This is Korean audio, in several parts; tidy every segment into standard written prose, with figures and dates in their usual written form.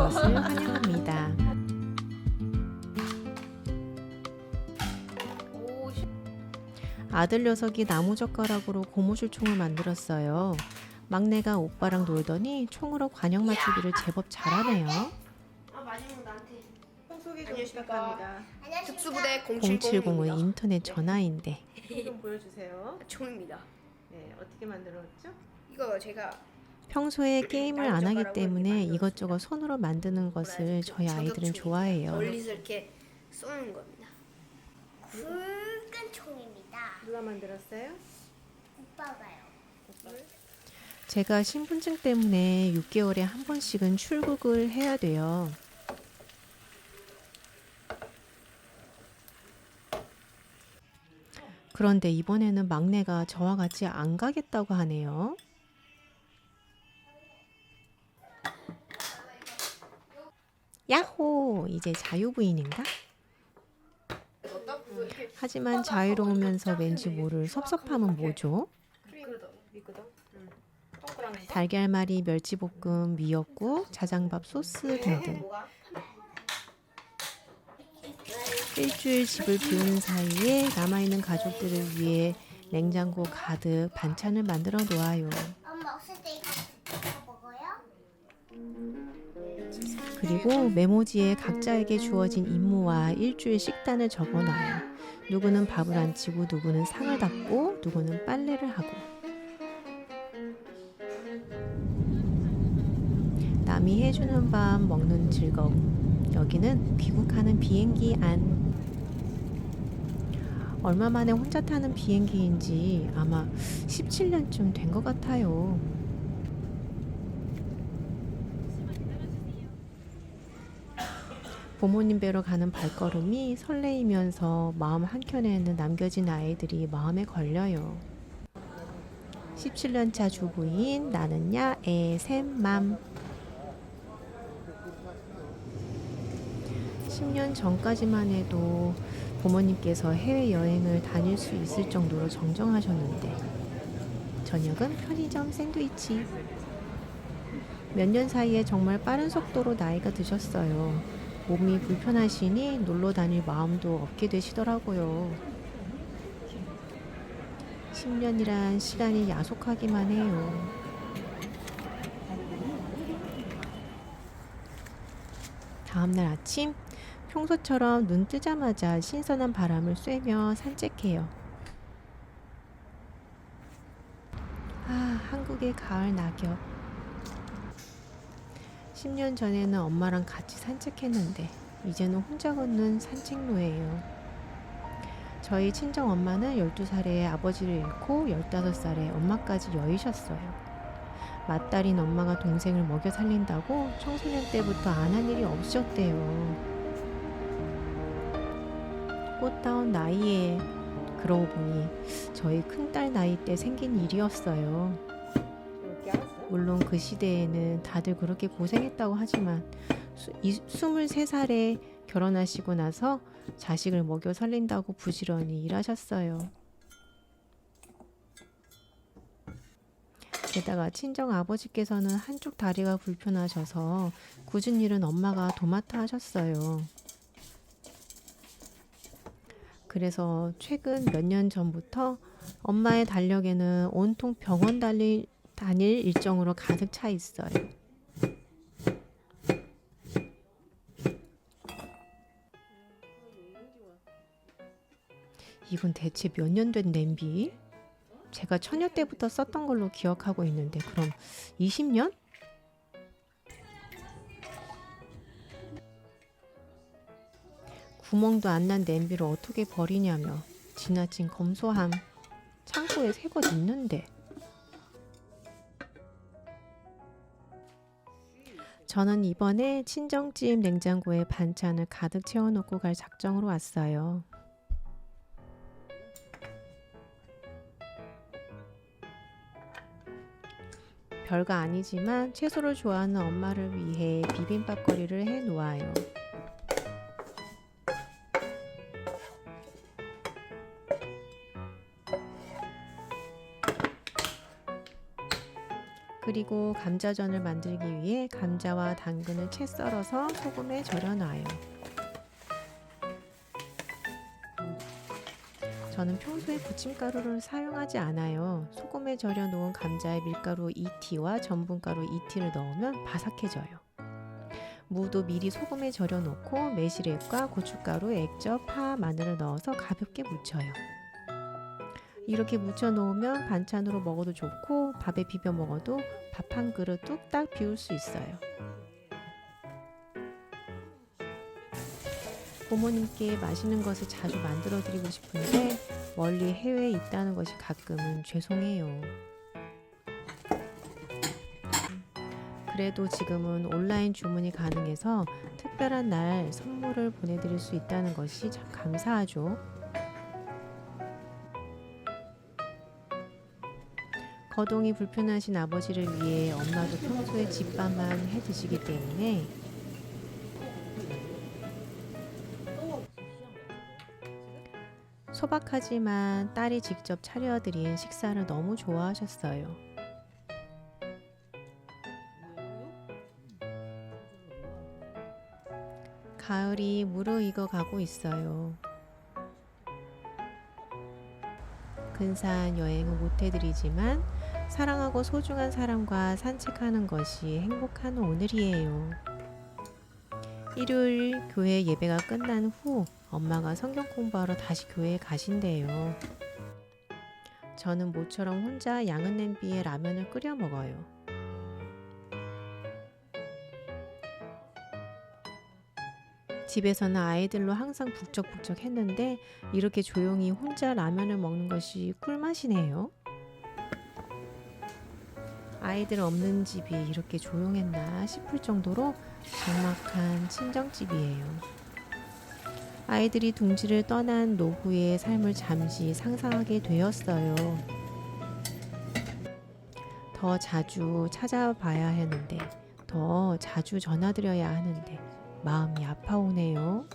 것을 환영합니다. 아들 녀석이 나무젓가락으로 고무줄 총을 만들었어요. 막내가 오빠랑 놀더니 총으로 관역 맞추기를 제법 잘하네요. 마지막 나한테. 소개 좀 부탁합니다. 특수부대 070은 070입니다. 인터넷 전화인데 좀 보여주세요. 총입니다. 네, 어떻게 만들었죠? 이거 제가 평소에 게임을 안 하기 때문에 이것저것 손으로 만드는 것을 저희 아이들은 좋아해요. 멀리서 이렇게 쏘는 겁니다. 굵은 총입니다. 누가 만들었어요? 오빠가요. 제가 신분증 때문에 6개월에 한 번씩은 출국을 해야 돼요. 그런데 이번에는 막내가 저와 같이 안 가겠다고 하네요. 야호! 이제 자유부인인가? 하지만 자유로우면서 왠지 모를 섭섭함은 뭐죠? 미끄덩. 동그라미. 달걀말이, 멸치볶음, 미역국, 자장밥, 소스 등등. 일주일 집을 비우는 사이에 남아있는 가족들을 위해 냉장고 가득 반찬을 만들어 놓아요. 엄마 없을 때 이거 먹어요? 그리고 메모지에 각자에게 주어진 임무와 일주일 식단을 적어놔요. 누구는 밥을 안 치고 누구는 상을 닦고 누구는 빨래를 하고. 남이 해주는 밥 먹는 즐거움. 여기는 귀국하는 비행기 안. 얼마 만에 혼자 타는 비행기인지 아마 17년쯤 된 것 같아요. 부모님 뵈러 가는 발걸음이 설레이면서 마음 한켠에는 남겨진 아이들이 마음에 걸려요. 17년차 주부인 나는야 애샘맘. 10년 전까지만 해도 부모님께서 해외여행을 다닐 수 있을 정도로 정정하셨는데 저녁은 편의점 샌드위치. 몇 년 사이에 정말 빠른 속도로 나이가 드셨어요. 몸이 불편하시니 놀러 다닐 마음도 없게 되시더라고요. 10년이란 시간이 야속하기만 해요. 다음날 아침, 평소처럼 눈 뜨자마자 신선한 바람을 쐬며 산책해요. 아, 한국의 가을 낙엽. 10년 전에는 엄마랑 같이 산책했는데 이제는 혼자 걷는 산책로예요. 저희 친정 엄마는 12살에 아버지를 잃고 15살에 엄마까지 여의셨어요. 맏딸인 엄마가 동생을 먹여 살린다고 청소년 때부터 안 한 일이 없으셨대요. 꽃다운 나이에 그러고 보니 저희 큰딸 나이 때 생긴 일이었어요. 물론 그 시대에는 다들 그렇게 고생했다고 하지만 23살에 결혼하시고 나서 자식을 먹여 살린다고 부지런히 일하셨어요. 게다가 친정 아버지께서는 한쪽 다리가 불편하셔서 굳은 일은 엄마가 도맡아 하셨어요. 그래서 최근 몇 년 전부터 엄마의 달력에는 온통 병원 다닐 일정으로 가득 차 있어요. 이건 대체 몇 년 된 냄비? 제가 처녀 때부터 썼던 걸로 기억하고 있는데 그럼 20년? 구멍도 안 난 냄비를 어떻게 버리냐며 지나친 검소함. 창고에 새 것 있는데. 저는 이번에 친정집 냉장고에 반찬을 가득 채워놓고 갈 작정으로 왔어요. 별거 아니지만 채소를 좋아하는 엄마를 위해 비빔밥거리를 해 놓아요. 그리고 감자전을 만들기 위해 감자와 당근을 채 썰어서 소금에 절여 놔요. 저는 평소에 부침가루를 사용하지 않아요. 소금에 절여 놓은 감자에 밀가루 2티와 전분가루 2티를 넣으면 바삭해져요. 무도 미리 소금에 절여 놓고 매실액과 고춧가루, 액젓, 파, 마늘을 넣어서 가볍게 무쳐요. 이렇게 무쳐 놓으면 반찬으로 먹어도 좋고 밥에 비벼 먹어도 밥 한 그릇 뚝딱 비울 수 있어요. 부모님께 맛있는 것을 자주 만들어 드리고 싶은데 멀리 해외에 있다는 것이 가끔은 죄송해요. 그래도 지금은 온라인 주문이 가능해서 특별한 날 선물을 보내드릴 수 있다는 것이 참 감사하죠. 거동이 불편하신 아버지를 위해 엄마도 평소에 집밥만 해 드시기 때문에 소박하지만 딸이 직접 차려드린 식사를 너무 좋아하셨어요. 가을이 무르익어 가고 있어요. 근사한 여행은 못 해드리지만 사랑하고 소중한 사람과 산책하는 것이 행복한 오늘이에요. 일요일 교회 예배가 끝난 후 엄마가 성경 공부하러 다시 교회에 가신대요. 저는 모처럼 혼자 양은 냄비에 라면을 끓여 먹어요. 집에서는 아이들로 항상 북적북적 했는데 이렇게 조용히 혼자 라면을 먹는 것이 꿀맛이네요. 아이들 없는 집이 이렇게 조용했나 싶을 정도로 적막한 친정집이에요. 아이들이 둥지를 떠난 노후의 삶을 잠시 상상하게 되었어요. 더 자주 찾아봐야 하는데, 더 자주 전화드려야 하는데 마음이 아파오네요.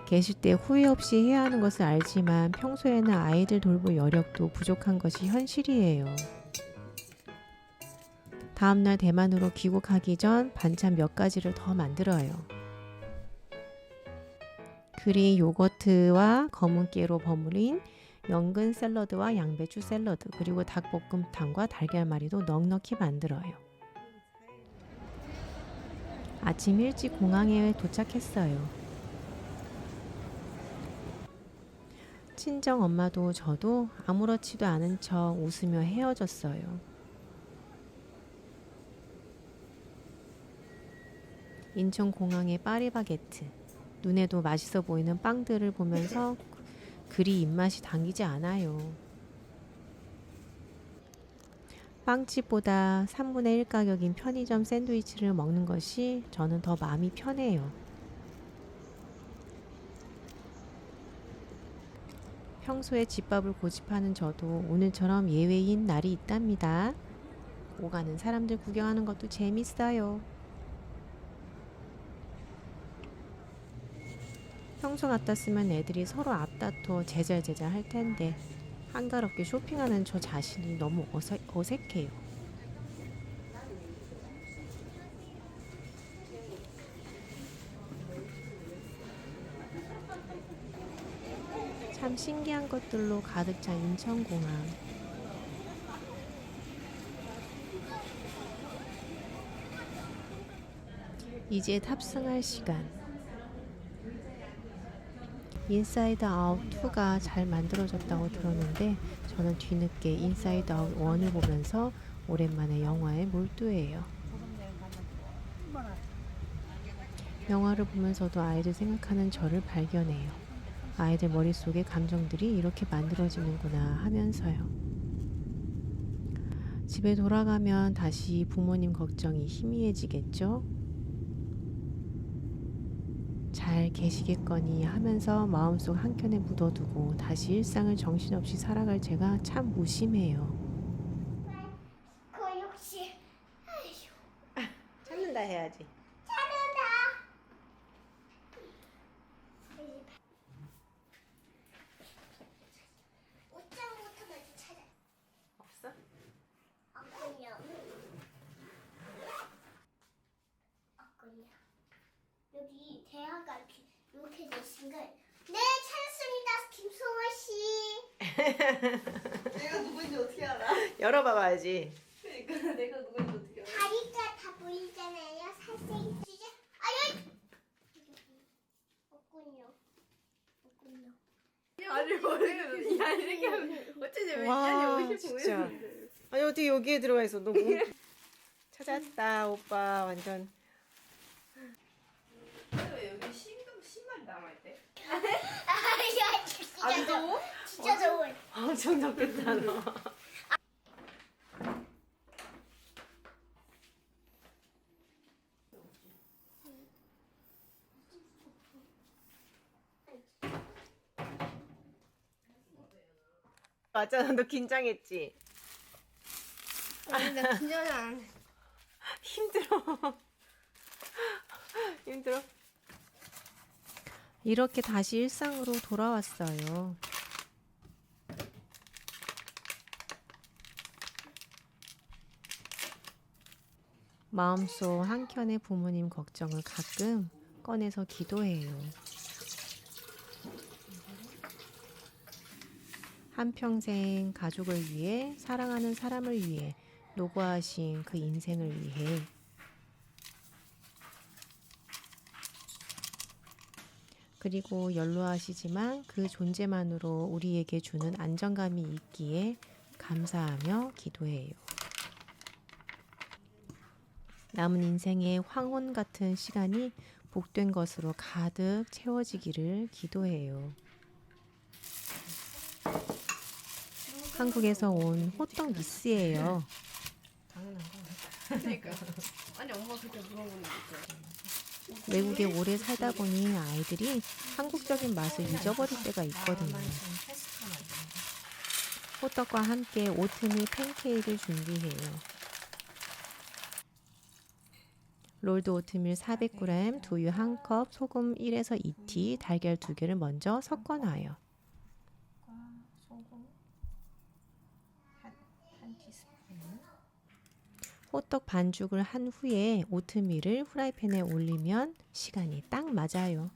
계실 때 후회 없이 해야 하는 것을 알지만 평소에는 아이들 돌볼 여력도 부족한 것이 현실이에요. 다음날 대만으로 귀국하기 전 반찬 몇 가지를 더 만들어요. 그릭 요거트와 검은깨로 버무린 연근 샐러드와 양배추 샐러드, 그리고 닭볶음탕과 달걀말이도 넉넉히 만들어요. 아침 일찍 공항에 도착했어요. 친정 엄마도 저도 아무렇지도 않은 척 웃으며 헤어졌어요. 인천공항의 파리바게트, 눈에도 맛있어 보이는 빵들을 보면서 그리 입맛이 당기지 않아요. 빵집보다 3분의 1 가격인 편의점 샌드위치를 먹는 것이 저는 더 마음이 편해요. 평소에 집밥을 고집하는 저도 오늘처럼 예외인 날이 있답니다. 오가는 사람들 구경하는 것도 재밌어요. 평소 같았으면 애들이 서로 앞다퉈 제잘제잘 할 텐데 한가롭게 쇼핑하는 저 자신이 너무 어색해요. 참 신기한 것들로 가득 찬 인천공항. 이제 탑승할 시간. 인사이드 아웃 2가 잘 만들어졌다고 들었는데 저는 뒤늦게 인사이드 아웃 1을 보면서 오랜만에 영화에 몰두해요. 영화를 보면서도 아이들 생각하는 저를 발견해요. 아이들 머릿속에 감정들이 이렇게 만들어지는구나 하면서요. 집에 돌아가면 다시 부모님 걱정이 희미해지겠죠? 잘 계시겠거니 하면서 마음속 한켠에 묻어두고 다시 일상을 정신없이 살아갈 제가 참 무심해요. 그 역시 찾는다 해야지. 옷장부터 먼저 찾아. 없어? 네, 찾았습니다. 김송아 씨. 내가 누구인지 어떻게 알아? 열어봐봐야지. 그러니까 내가 누구인지 어떻게 알아? 다리가 다 보이잖아요. 살색 찢어. 아, 여기. 없군요. 아니 원래 야 이렇게 하면 어쩌지 왜 와, 인연이 50 진짜. 보였는데. 아니 어떻게 여기에 들어가 있어? 너 뭐? 찾았다 오빠 완전. 왜 여기 신만 남아있대? 야, 진짜 안 더워? 진짜 더워. 엄청 덥겠다 너. 맞잖아, 너 긴장했지? 아니 나 긴장하지 않았는데. 힘들어. 힘들어. 이렇게 다시 일상으로 돌아왔어요. 마음속 한켠의 부모님 걱정을 가끔 꺼내서 기도해요. 한평생 가족을 위해, 사랑하는 사람을 위해 노고하신 그 인생을 위해 그리고 연로하시지만 그 존재만으로 우리에게 주는 안정감이 있기에 감사하며 기도해요. 남은 인생의 황혼 같은 시간이 복된 것으로 가득 채워지기를 기도해요. 한국에서 온 호떡 미스예요. 그러니까 아니 엄마 그렇게 물어보는 거 있어요. 외국에 오래 살다 보니 아이들이 한국적인 맛을 잊어버릴 때가 있거든요. 호떡과 함께 오트밀 팬케이크를 준비해요. 롤드 오트밀 400g, 두유 1컵, 소금 1에서 2티, 달걀 2개를 먼저 섞어놔요. 호떡 반죽을 한 후에 오트밀을 후라이팬에 올리면 시간이 딱 맞아요.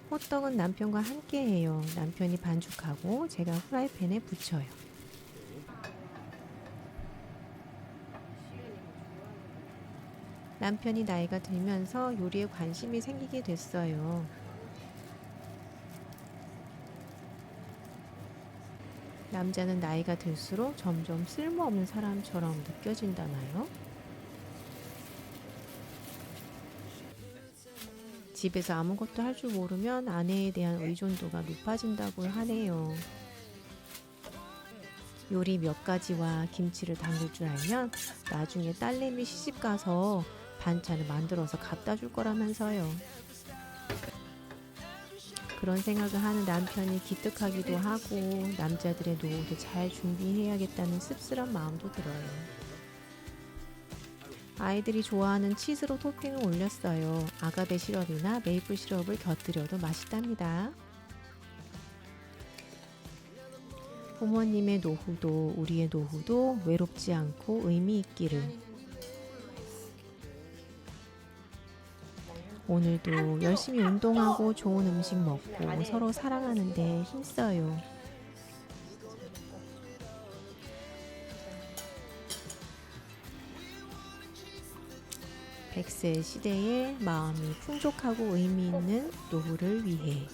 호떡은 남편과 함께 해요. 남편이 반죽하고 제가 후라이팬에 붙여요. 남편이 나이가 들면서 요리에 관심이 생기게 됐어요. 남자는 나이가 들수록 점점 쓸모없는 사람처럼 느껴진다나요? 집에서 아무것도 할 줄 모르면 아내에 대한 의존도가 높아진다고 하네요. 요리 몇 가지와 김치를 담글 줄 알면 나중에 딸내미 시집가서 반찬을 만들어서 갖다 줄 거라면서요. 그런 생각을 하는 남편이 기특하기도 하고 남자들의 노후도 잘 준비해야겠다는 씁쓸한 마음도 들어요. 아이들이 좋아하는 치즈로 토핑을 올렸어요. 아가베 시럽이나 메이플 시럽을 곁들여도 맛있답니다. 부모님의 노후도 우리의 노후도 외롭지 않고 의미 있기를. 오늘도 열심히 운동하고 좋은 음식 먹고 서로 사랑하는 데 힘써요. 100세 시대에 마음이 풍족하고 의미 있는 노후를 위해.